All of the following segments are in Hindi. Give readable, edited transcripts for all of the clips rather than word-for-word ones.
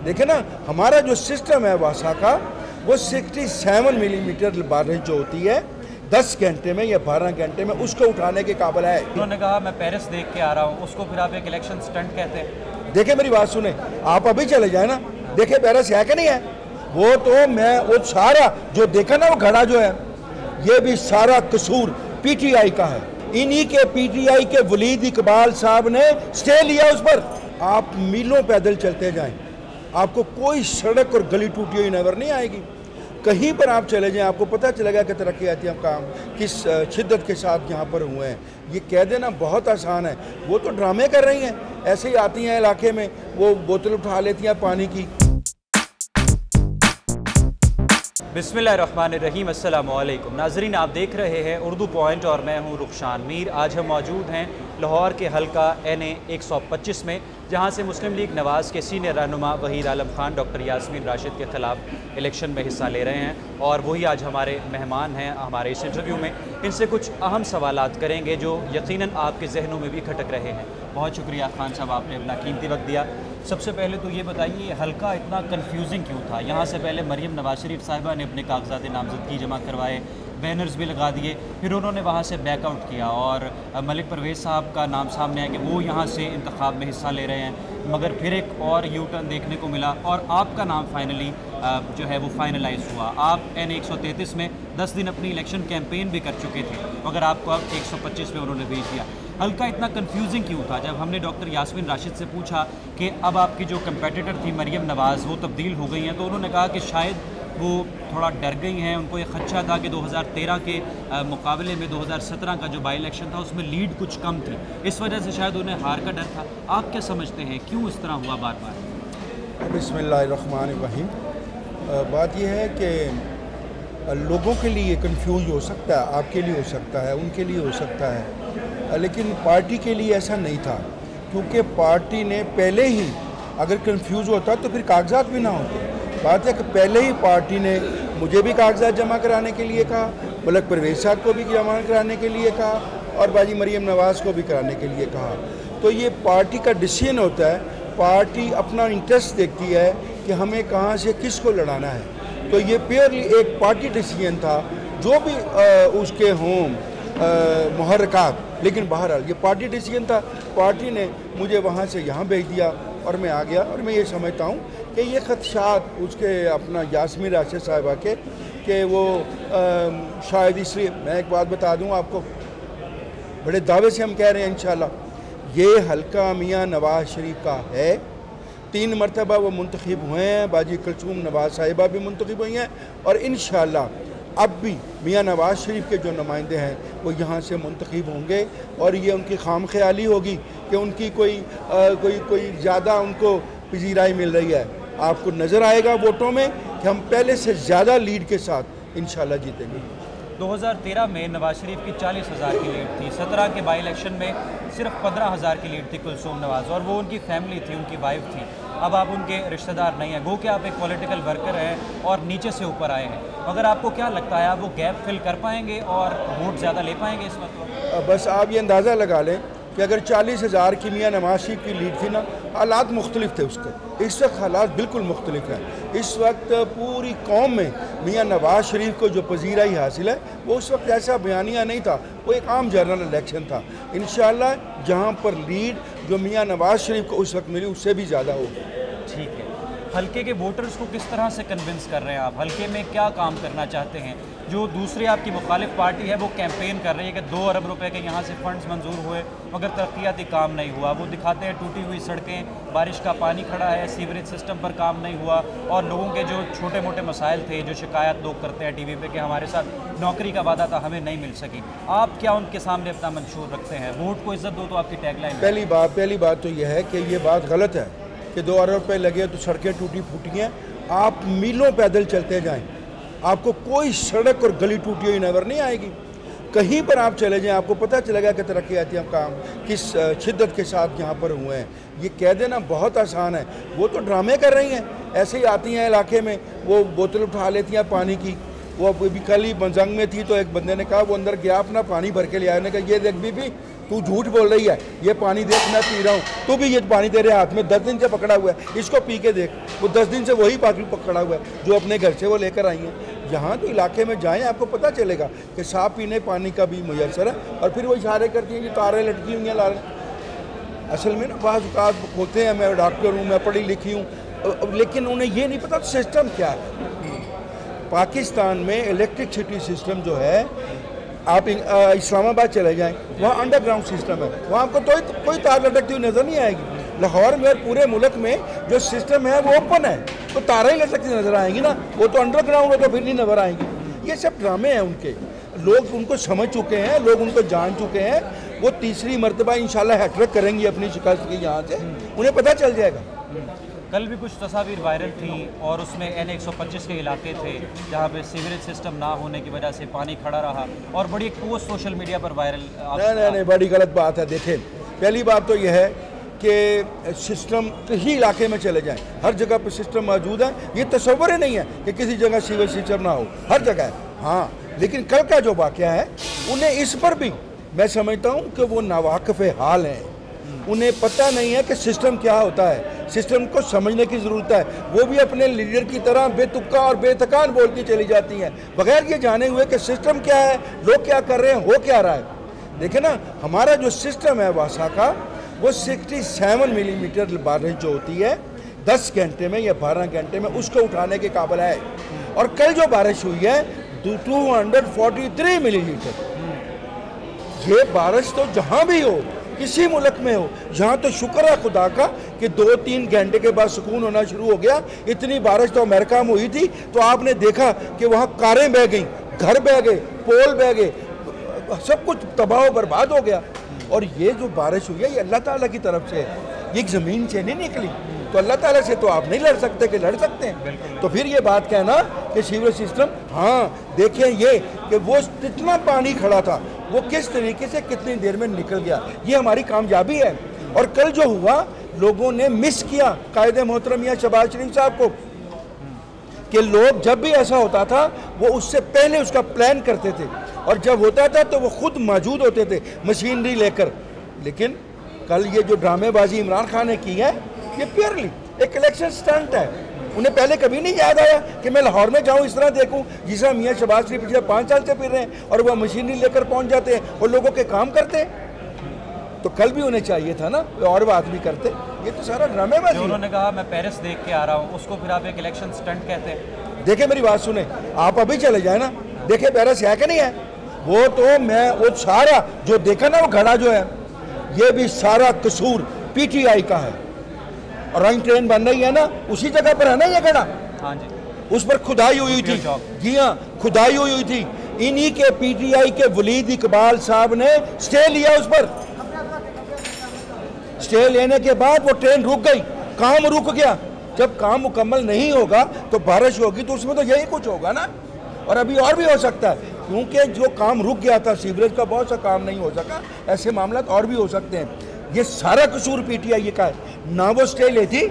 देखे ना, हमारा जो सिस्टम है वासा का वो 67 मिलीमीटर बारिश जो होती है 10 घंटे में या 12 घंटे में उसको उठाने के काबिल है। उन्होंने कहा मैं पेरिस देख के आ रहा हूँ, उसको फिर आप एक इलेक्शन स्टंट कहते हैं। देखे मेरी बात सुने, आप अभी चले जाए ना, देखे पेरिस है कि नहीं है। वो तो मैं वो सारा जो देखा ना वो घड़ा जो है ये भी सारा कसूर पीटीआई का है। इन्हीं के पीटीआई के वलीद इकबाल साहब ने स्टे लिया उस पर। आप मीलों पैदल चलते जाएं, आपको कोई सड़क और गली टूटी हुई नजर नहीं आएगी। कहीं पर आप चले जाएं आपको पता चलेगा कि तरक्याती काम किस शिद्दत के साथ यहाँ पर हुए हैं। ये कह देना बहुत आसान है, वो तो ड्रामे कर रही हैं। ऐसे ही आती हैं इलाके में, वो बोतल उठा लेती हैं पानी की। बिस्मिल्लाहिर्रहमानिर्रहीम, अस्सलाम वालेकुम नाज़रीन, आप देख रहे हैं उर्दू पॉइंट और मैं हूं रुखशान मीर। आज हम मौजूद हैं लाहौर के हल्का NA 125 में, जहां से मुस्लिम लीग नवाज़ के सीनियर रहनुमा वहीद आलम खान डॉक्टर यास्मीन राशिद के ख़िलाफ़ इलेक्शन में हिस्सा ले रहे हैं और वही आज हमारे मेहमान हैं हमारे इस इंटरव्यू में। इनसे कुछ अहम सवालात करेंगे जो यकीनन आपके जहनों में भी खटक रहे हैं। बहुत शुक्रिया खान साहब, आपने अपना कीमती वक्त दिया। सबसे पहले तो ये बताइए, हल्का इतना कन्फ्यूजिंग क्यों था? यहाँ से पहले मरियम नवाज शरीफ साहिबा ने अपने कागजात नामजदगी जमा करवाए, बैनर्स भी लगा दिए, फिर उन्होंने वहाँ से बैकआउट किया और मलिक परवेज़ साहब का नाम सामने आया कि वो यहाँ से इंतखाब में हिस्सा ले रहे हैं, मगर फिर एक और यू टर्न देखने को मिला और आपका नाम फाइनली जो है वो फाइनलाइज हुआ। आप NA 133 में 10 दिन अपनी इलेक्शन कैंपेन भी कर चुके थे, मगर आपको अब 125 में उन्होंने भेज दिया। हल्का इतना कंफ्यूजिंग क्यों था? जब हमने डॉक्टर यास्मीन राशिद से पूछा कि अब आपकी जो कंपेटिटर थी मरियम नवाज़ वो तब्दील हो गई हैं, तो उन्होंने कहा कि शायद वो थोड़ा डर गई हैं। उनको ये खदशा था कि 2013 के मुकाबले में 2017 का जो बाई इलेक्शन था उसमें लीड कुछ कम थी, इस वजह से शायद उन्हें हार का डर था। आप क्या समझते हैं क्यों इस तरह हुआ बार बार? बिस्मिल्लाहिर्रहमानिर्रहीम। बात यह है कि लोगों के लिए कंफ्यूज हो सकता है, आपके लिए हो सकता है, उनके लिए हो सकता है, लेकिन पार्टी के लिए ऐसा नहीं था, क्योंकि पार्टी ने पहले ही अगर कंफ्यूज होता तो फिर कागजात भी ना होते। बात है कि पहले ही पार्टी ने मुझे भी कागजात जमा कराने के लिए कहा, मलिक परवेज़ साहब को भी जमा कराने के लिए कहा और बाजी मरियम नवाज़ को भी कराने के लिए कहा। तो ये पार्टी का डिसीजन होता है, पार्टी अपना इंटरेस्ट देखती है कि हमें कहाँ से किसको लड़ाना है। तो ये प्योरली एक पार्टी डिसीजन था, जो भी उसके हों मुहर्रकात, लेकिन बहरहाल ये पार्टी डिसीजन था। पार्टी ने मुझे वहाँ से यहाँ भेज दिया और मैं आ गया। और मैं ये समझता हूँ कि ये खदशात उसके अपना यास्मीन राशिद साहिबा के कि वो शायद इसलिए, मैं एक बात बता दूँ आपको, बड़े दावे से हम कह रहे हैं इंशाल्लाह ये हल्का मियाँ नवाज शरीफ का है। 3 मरतबा वो मुंतखब हुए हैं, बाजी कुलसूम नवाज साहिबा भी मुंतखब हुई हैं और इंशाल्लाह अब भी मियाँ नवाज शरीफ के जो नुमाइंदे हैं वो यहाँ से मुंतखब होंगे और ये उनकी खाम ख्याली होगी कि उनकी कोई ज़्यादा उनको पजीराई मिल रही है। आपको नज़र आएगा वोटों में कि हम पहले से ज़्यादा लीड के साथ इंशाल्लाह जीतेंगे। 2013 में नवाज शरीफ की 40,000 की लीड थी, 17 के बाई इलेक्शन में सिर्फ 15,000 की लीड थी कुलसूम नवाज, और वो उनकी फैमिली थी, उनकी वाइफ थी। अब आप उनके रिश्तेदार नहीं हैं, गो कि आप एक पॉलिटिकल वर्कर हैं और नीचे से ऊपर आए हैं, मगर आपको क्या लगता है आप वो गैप फिल कर पाएंगे और वोट ज़्यादा ले पाएंगे इस वक्त? बस आप ये अंदाज़ा लगा लें कि अगर 40,000 की मियाँ नवाज शरीफ की लीड थी ना, हालात मुख्तलिफ थे उसके। इस वक्त हालात बिल्कुल मुख्तलिफ हैं। इस वक्त पूरी कौम में मियाँ नवाज शरीफ को जो पजीराई हासिल है वो उस वक्त ऐसा बयानिया नहीं था, वो एक आम जनरल इलेक्शन था। इंशाल्लाह जहाँ पर लीड जो मियाँ नवाज शरीफ को उस वक्त मिली उससे भी ज़्यादा होगी। ठीक है, हल्के के वोटर्स को किस तरह से कन्विंस कर रहे हैं आप? हल्के में क्या काम करना चाहते हैं? जो दूसरी आपकी मुखालिफ पार्टी है वो कैंपेन कर रही है कि 2 अरब रुपए के यहाँ से फंड्स मंजूर हुए मगर तरक्याती काम नहीं हुआ। वो दिखाते हैं टूटी हुई सड़कें, बारिश का पानी खड़ा है, सीवरेज सिस्टम पर काम नहीं हुआ और लोगों के जो छोटे मोटे मसाइल थे, जो शिकायत लोग करते हैं टीवी पे कि हमारे साथ नौकरी का वादा था हमें नहीं मिल सकी, आप क्या उनके सामने अपना मंशूर रखते हैं? वोट को इज्जत दो तो आपकी टैगलाइन। पहली बात तो यह है कि ये बात गलत है कि 2 अरब रुपये लगे तो सड़कें टूटी फूटी हैं। आप मीलों पैदल चलते जाएं, आपको कोई सड़क और गली टूटी हुई नज़र नहीं आएगी। कहीं पर आप चले जाएं आपको पता चलेगा कि तरक्याती काम किस शिद्दत के साथ यहाँ पर हुए हैं। ये कह देना बहुत आसान है, वो तो ड्रामे कर रही हैं। ऐसे ही आती हैं इलाके में, वो बोतल उठा लेती हैं पानी की। वो अभी कल ही जंग में थी तो एक बंदे ने कहा, वो अंदर गया अपना पानी भर के ले आया, ने कहा ये देख बीबी तू झूठ बोल रही है, ये पानी देख मैं पी रहा हूँ, तू भी ये पानी तेरे हाथ में 10 दिन से पकड़ा हुआ है, इसको पी के देख। वो 10 दिन से वही पानी पकड़ा हुआ है जो अपने घर से वो लेकर आई हैं। यहाँ तो इलाके में जाएँ, आपको पता चलेगा कि साफ पीने पानी का भी मुयसर है। और फिर वो इशारे करती हैं कि तारें लटकी हुई हैं ला रहे। असल में ना बाज़ औक़ात होते हैं, मैं डॉक्टर हूँ, मैं पढ़ी लिखी हूँ, लेकिन उन्हें ये नहीं पता सिस्टम क्या है। पाकिस्तान में इलेक्ट्रिसिटी सिस्टम जो है, आप इस्लामाबाद चले जाएं, वहाँ अंडरग्राउंड सिस्टम है, वहाँ आपको कोई तार लटकती हुई नज़र नहीं आएगी। लाहौर में और पूरे मुल्क में जो सिस्टम है वो ओपन है, तो तारें ही लटकती नज़र आएंगी ना, वो तो अंडरग्राउंड है तो फिर नहीं नज़र आएंगी। ये सब ड्रामे हैं उनके, लोग उनको समझ चुके हैं, लोग उनको जान चुके हैं। वो तीसरी मरतबा इंशाल्लाह हैट्रिक करेंगी अपनी शिकस्त की, यहाँ से उन्हें पता चल जाएगा। कल भी कुछ तस्वीर वायरल थी और उसमें N125 के इलाके थे जहाँ पे सीवरेज सिस्टम ना होने की वजह से पानी खड़ा रहा, और बड़ी एक पोस्ट सोशल मीडिया पर वायरल। नहीं, बड़ी गलत बात है। देखें, पहली बात तो यह है कि सिस्टम किसी इलाके में चले जाएं, हर जगह पर सिस्टम मौजूद है। ये तस्वर ही नहीं है कि किसी जगह सीवरेज सिस्टम ना हो, हर जगह है। हाँ, लेकिन कल का जो वाक़या है उन्हें इस पर भी मैं समझता हूँ कि वो नावाकिफ़ हाल हैं, उन्हें पता नहीं है कि सिस्टम क्या होता है। सिस्टम को समझने की ज़रूरत है। वो भी अपने लीडर की तरह बेतुक्का और बेतकान बोलती चली जाती हैं बगैर ये जाने हुए कि सिस्टम क्या है, लोग क्या कर रहे हैं, हो क्या रहा है। देखें ना, हमारा जो सिस्टम है वासा का, वो 67 मिलीमीटर बारिश जो होती है 10 घंटे में या 12 घंटे में, उसको उठाने के काबिल है। और कल जो बारिश हुई है 243 मिलीमीटर, ये बारिश तो जहाँ भी हो, किसी मुल्क में हो, यहाँ तो शुक्र है खुदा का कि 2-3 घंटे के बाद सुकून होना शुरू हो गया। इतनी बारिश तो अमेरिका में हुई थी, तो आपने देखा कि वहाँ कारें बह गईं, घर बह गए, पोल बह गए, सब कुछ तबाह बर्बाद हो गया। और ये जो बारिश हुई है ये अल्लाह ताला की तरफ से है, ये ज़मीन से नहीं निकली। तो अल्लाह ताला से तो आप नहीं लड़ सकते कि लड़ सकते हैं। तो फिर ये बात कहना कि सीवरेज सिस्टम, हाँ देखें ये कि वो कितना पानी खड़ा था, वो किस तरीके से कितनी देर में निकल गया, ये हमारी कामयाबी है। और कल जो हुआ, लोगों ने मिस किया कायदे मोहतरम मियां शहबाज शरीफ साहब को, कि लोग जब भी ऐसा होता था वो उससे पहले उसका प्लान करते थे, और जब होता था तो वो खुद मौजूद होते थे मशीनरी लेकर। लेकिन कल ये जो ड्रामेबाजी इमरान खान ने की है, ये प्योरली एक इलेक्शन स्टंट है। उन्हें पहले कभी नहीं याद आया कि मैं लाहौर में जाऊं, इस तरह देखूं जिस तरह मियां शहबाज शरीफ पिछले 5 साल से फिर रहे हैं, और वह मशीनरी लेकर पहुंच जाते हैं और लोगों के काम करते हैं। तो कल भी उन्हें चाहिए था ना, और बात भी करते। ये तो सारा ड्रामेबाजी। उन्होंने कहा मैं पेरिस देख के आ रहा हूँ, उसको फिर आप एक इलेक्शन स्टंट कहते हैं। देखे मेरी बात सुने, आप अभी चले जाए ना, देखे पेरिस है कि नहीं है। वो तो मैं वो सारा जो देखा ना, वो घड़ा जो है, ये भी सारा कसूर PTI का है। और रंग ट्रेन बन रही है ना, उसी जगह पर है ना ये घड़ा। हाँ जी, उस पर खुदाई हुई थी। जी हाँ, खुदाई हुई थी। इन्हीं के PTI के वलीद इकबाल साहब ने स्टे लिया उस पर। स्टे लेने के बाद वो ट्रेन रुक गई, काम रुक गया। जब काम मुकम्मल नहीं होगा तो बारिश होगी, तो उसमें तो यही कुछ होगा ना। और अभी और भी हो सकता है, क्योंकि जो काम रुक गया था, सीवरेज का बहुत सा काम नहीं हो सका, ऐसे मामला और भी हो सकते हैं। ये सारा कसूर PTI का है। ना वो स्टे लेती,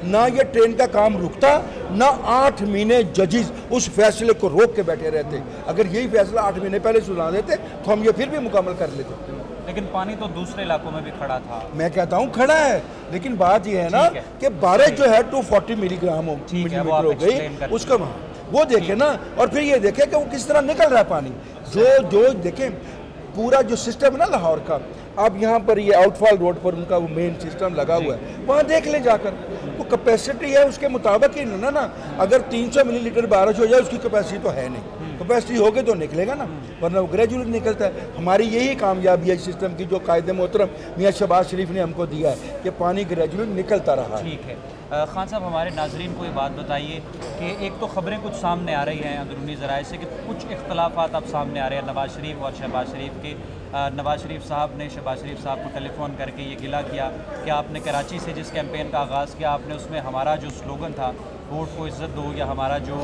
ना ये ट्रेन का काम रुकता, ना 8 महीने जजेस उस फैसले को रोक के बैठे रहते। अगर यही फैसला 8 महीने पहले सुना देते तो हम ये फिर भी मुकम्मल कर लेते। लेकिन पानी तो दूसरे इलाकों में भी खड़ा था। मैं कहता हूँ खड़ा है, लेकिन बात यह है ना कि बारिश जो है 240 मिलीग्राम मिलीमीटर हो गई, उसका वो देखे ना। और फिर ये देखे कि वो किस तरह निकल रहा है पानी। जो देखें पूरा जो सिस्टम है ना लाहौर का, अब यहाँ पर ये आउटफॉल रोड पर उनका वो मेन सिस्टम लगा हुआ है, वहाँ देख ले जाकर। वो कैपेसिटी है उसके मुताबिक ही ना। अगर 300 मिलीलीटर बारिश हो जाए, उसकी कैपेसिटी तो है नहीं। कैपेसिटी होगी तो निकलेगा ना, वरना वो ग्रेजुअली निकलता है। हमारी यही कामयाबी है सिस्टम की, जो कायदे मोहतरम मियां शहबाज शरीफ ने हमको दिया है कि पानी ग्रेजुअली निकलता रहा। ठीक है खान साहब, हमारे नाजरीन को ये बात बताइए कि एक तो ख़बरें कुछ सामने आ रही हैं अंदरूनी ज़राए से कि कुछ इख्तलाफात अब सामने आ रहे हैं नवाज़ शरीफ और शहबाज शरीफ के। नवाज़ शरीफ साहब ने शहबाज शरीफ साहब को टेलीफोन करके ये गिला किया कि आपने कराची से जिस कैंपेन का आगाज़ किया, आपने उसमें हमारा जो स्लोगन था वोट को इज़्ज़त दो, या हमारा जो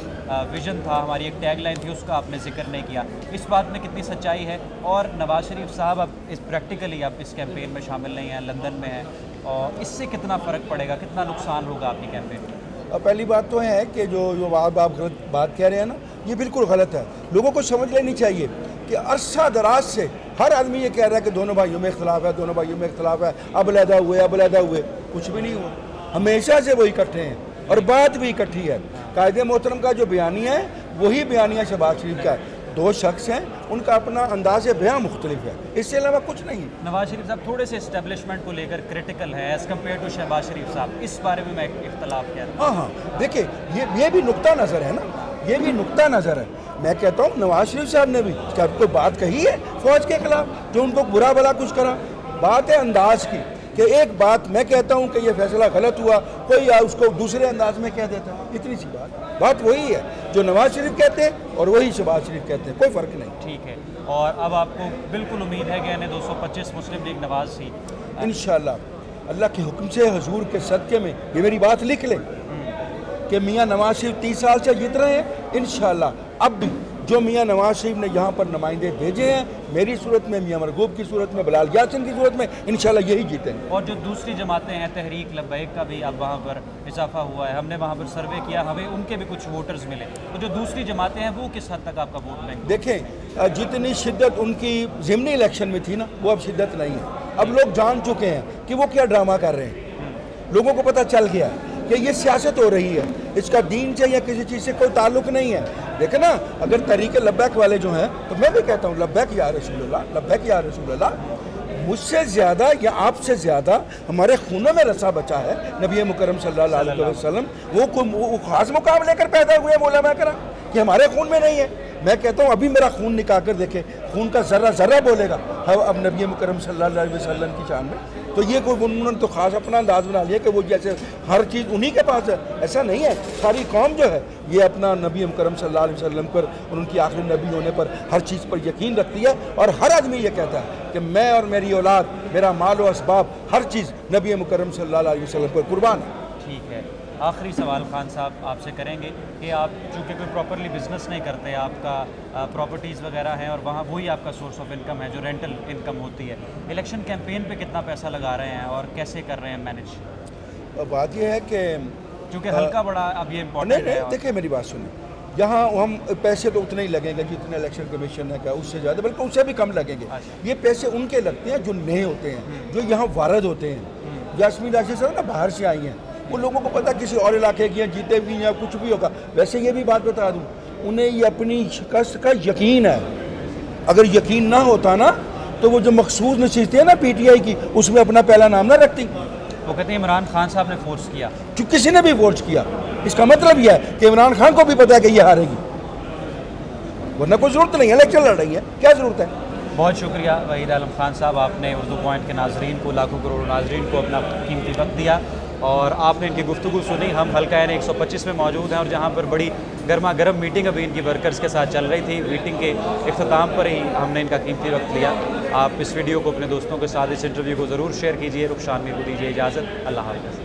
विज़न था, हमारी एक टैगलाइन थी, उसका आपने जिक्र नहीं किया। इस बात में कितनी सच्चाई है? और नवाज़ शरीफ साहब अब इस प्रैक्टिकली अब इस कैंपेन में शामिल नहीं हैं, लंदन में हैं, और इससे कितना फ़र्क पड़ेगा, कितना नुकसान होगा आपकी कैंपेन? पहली बात तो है कि जो आप गलत बात कह रहे हैं ना, ये बिल्कुल गलत है। लोगों को समझ लेनी चाहिए कि अरसा दराज से हर आदमी ये कह रहा है कि दोनों भाइयों में इख्तलाफ है, दोनों भाइयों में इख्तलाफ है, अब अलहदा हुए, कुछ भी नहीं हुआ। हमेशा से वो इकट्ठे हैं और बात भी इकट्ठी है। कायदे मोहतरम का जो बयानिया है वही बयानिया शहबाज शरीफ का है। दो शख्स हैं, उनका अपना अंदाज़ बयां मुख्तलिफ है, इससे अलावा कुछ नहीं है। नवाज शरीफ साहब थोड़े से इस्टेब्लिशमेंट को लेकर क्रिटिकल है एज़ कम्पेयर टू शहबाज शरीफ साहब, इस बारे में मैं इख्तलाफ कह रहा हूँ। हाँ, देखिए ये भी नुक्ता नज़र है ना, ये भी नुक्ता नज़र है। मैं कहता हूँ नवाज शरीफ साहब ने भी कोई बात कही है फौज के खिलाफ, जो उनको बुरा भला कुछ करा। बात है अंदाज की कि एक बात मैं कहता हूँ कि ये फैसला गलत हुआ, कोई उसको दूसरे अंदाज में कह देता है, इतनी सी बात वही है जो नवाज शरीफ कहते हैं और वही शहबाज शरीफ कहते हैं, कोई फ़र्क नहीं। ठीक है, और अब आपको बिल्कुल उम्मीद है कि 225 मुस्लिम लीग नवाज सीट इंशाअल्लाह अल्लाह के हुक्म से हुजूर के सदक़े में, ये मेरी बात लिख लें कि मियाँ नवाज शरीफ 30 साल से जीत रहे हैं। इंशाअल्लाह अब भी जो मियाँ नवाज शरीफ ने यहाँ पर नुमाइंदे भेजे हैं, मेरी सूरत में, मियाँ मरगूब की सूरत में, बिलाल यासिन की सूरत में, इंशाल्लाह यही जीतेंगे। और जो दूसरी जमातें हैं, तहरीक लब्बैक का भी अब वहाँ पर इजाफा हुआ है, हमने वहाँ पर सर्वे किया, हमें उनके भी कुछ वोटर्स मिले, तो जो दूसरी जमातें हैं वो किस हद तक आपका वोट लेंगे? देखें, जितनी शिद्दत उनकी ज़िमनी इलेक्शन में थी ना, वो अब शिद्दत नहीं है। अब लोग जान चुके हैं कि वो क्या ड्रामा कर रहे हैं। लोगों को पता चल गया कि ये सियासत हो रही है, इसका दीन से या किसी चीज़ से कोई ताल्लुक नहीं है। देखे ना, अगर तरीके लब्बैक वाले जो हैं, तो मैं भी कहता हूँ लब्बैक या रसूलुल्लाह, लब्बैक या रसूलुल्लाह। मुझसे ज़्यादा या आपसे ज़्यादा हमारे खूनों में रसा बचा है नबी मुकर्रम सल्लल्लाहु अलैहि वसल्लम। वो खास मुकाम लेकर पैदा हुए मौला मैकरा कि हमारे खून में नहीं है। मैं कहता हूँ अभी मेरा खून निकाल कर देखे, खून का ज़र्रा ज़र्रा बोलेगा अब नबी मुकर्रम सल्लल्लाहु अलैहि वसल्लम की शान में। तो ये कोई उन्होंने तो ख़ास अपना अंदाज़ बना लिया कि वो जैसे हर चीज़ उन्हीं के पास है, ऐसा नहीं है। सारी कौम जो है ये अपना नबी मुकर्रम सल्लल्लाहु अलैहि वसल्लम पर और उनकी आखिरी नबी होने पर हर चीज़ पर यकीन रखती है। और हर आदमी ये कहता है कि मैं और मेरी औलाद, मेरा माल व असबाब, हर चीज़ नबी मुकर्रम सल्लल्लाहु अलैहि वसल्लम पर कुर्बान है। ठीक है, आखिरी सवाल खान साहब आपसे करेंगे कि आप चूँकि कोई प्रॉपरली बिजनेस नहीं करते, आपका प्रॉपर्टीज़ वगैरह हैं और वहाँ वही आपका सोर्स ऑफ इनकम है जो रेंटल इनकम होती है, इलेक्शन कैंपेन पे कितना पैसा लगा रहे हैं और कैसे कर रहे हैं मैनेज? बात यह है कि चूँकि हल्का बड़ा अब ये इम्पोर्टेंट है। देखिए मेरी बात सुनिए, यहाँ हम पैसे तो उतने ही लगेंगे जितने इलेक्शन कमीशन ने कहा, उससे ज़्यादा बल्कि उससे भी कम लगेंगे। ये पैसे उनके लगते हैं जो नए होते हैं, जो यहाँ वारद होते हैं। यास्मीन राशि साहब ना बाहर से आई हैं, वो लोगों को पता किसी और इलाके की हैं, जीते भी हैं, कुछ भी होगा। वैसे ये भी बात बता दूं, उन्हें ये अपनी शिकस्त का यकीन है। अगर यकीन ना होता ना तो वो जो मखसूस नशीस्तें हैं ना पीटीआई की, उसमें अपना पहला नाम ना रखती। वो कहते हैं इमरान खान साहब ने फोर्स किया, जो किसी ने भी फोर्स किया। इसका मतलब यह है कि इमरान खान को भी पता है कि ये हारेगी, वरना कोई ज़रूरत नहीं है, इलेक्शन लड़ रही है, क्या ज़रूरत है। बहुत शुक्रिया वहीद आलम खान साहब, आपने उर्दू पॉइंट के नाजरीन को, लाखों करोड़ों नाजरीन को अपना कीमती वक्त दिया और आपने इनकी गुफ्तगू सुनी। हम हल्का यानी 125 में मौजूद हैं और जहाँ पर बड़ी गर्मा गर्म मीटिंग अभी इनकी वर्कर्स के साथ चल रही थी, मीटिंग के इख्तिताम पर ही हमने इनका कीमती वक्त लिया। आप इस वीडियो को अपने दोस्तों के साथ, इस इंटरव्यू को ज़रूर शेयर कीजिए। रुखसान मीर को दीजिए इजाज़त, अल्लाह हाफ़िज़।